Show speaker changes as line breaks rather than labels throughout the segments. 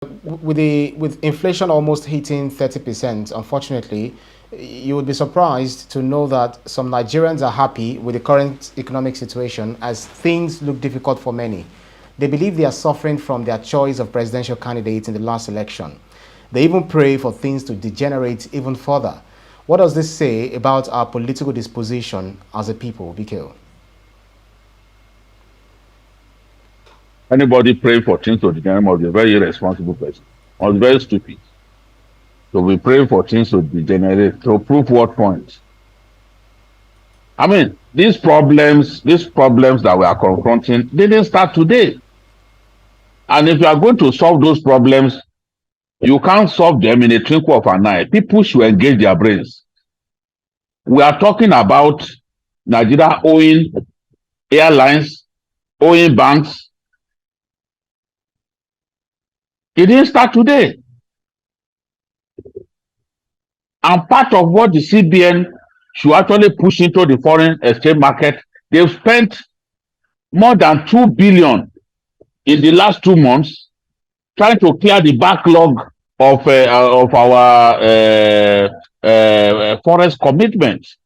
With inflation almost hitting 30%, unfortunately, you would be surprised to know that some Nigerians are happy with the current economic situation as things look difficult for many. They believe they are suffering from their choice of presidential candidates in the last election. They even pray for things to degenerate even further. What does this say about our political disposition as a people, BKO?
Anybody praying for things to degenerate must be a very irresponsible person, must be very stupid. So we pray for things to degenerate. To prove what point? I mean, these problems that we are confronting didn't start today. And if you are going to solve those problems, you can't solve them in a twinkle of an eye. People should engage their brains. We are talking about Nigeria owing airlines, owing banks. It didn't start today. And part of what the CBN should actually push into the foreign exchange market, they've spent more than 2 billion in the last 2 months trying to clear the backlog of our FOREX commitments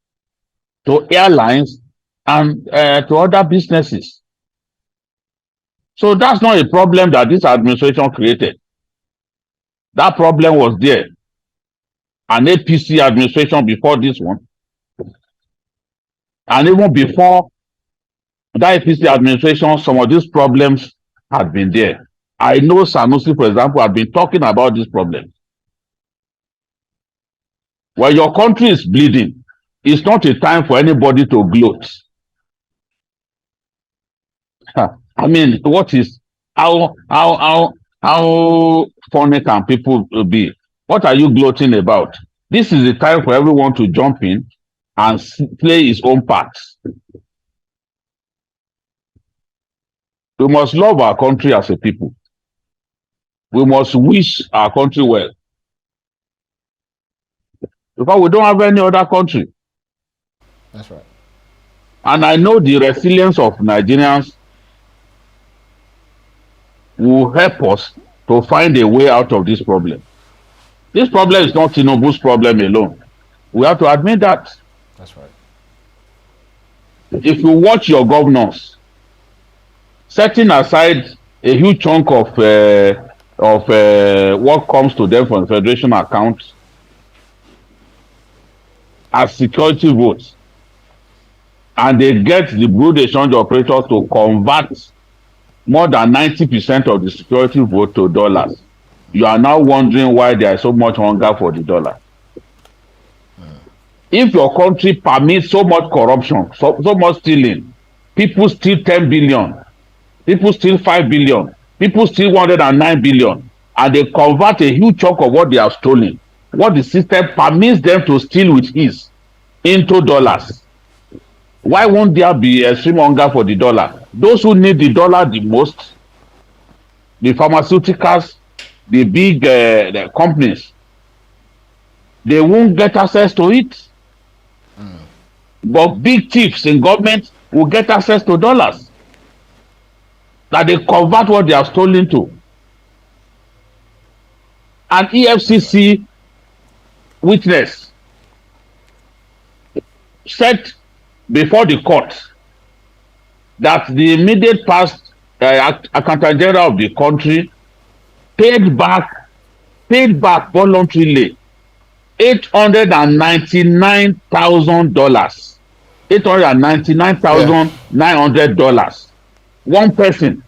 to airlines and to other businesses. So that's not a problem that this administration created. That problem was there. An APC administration before this one, and even before that APC administration, some of these problems had been there. I know Sanusi, for example, had been talking about this problem. When your country is bleeding, it's not a time for anybody to gloat. I mean, how funny can people be? What are you gloating about? This is the time for everyone to jump in and play his own part. We must love our country as a people. We must wish our country well. Because we don't have any other country.
That's right.
And I know the resilience of Nigerians will help us to find a way out of this problem. This problem is not Tinubu's problem alone. We have to admit that.
That's right.
If you watch your governors, setting aside a huge chunk of what comes to them from the federation account as security votes, and they get the Bureau d'Echange operator to convert more than 90% of the security vote to dollars. You are now wondering why there is so much hunger for the dollar. If your country permits so much corruption, so much stealing, people steal 10 billion, people steal 5 billion, people steal 109 billion, and they convert a huge chunk of what they have stolen, what the system permits them to steal with ease, into dollars. Why won't there be extreme hunger for the dollar? Those who need the dollar the most, the pharmaceuticals, the big the companies, they won't get access to it. But big chiefs in government will get access to dollars that they convert what they have stolen to. An EFCC witness said before the court that the immediate past accountant general of the country paid back voluntarily $899,000, $899,900. One person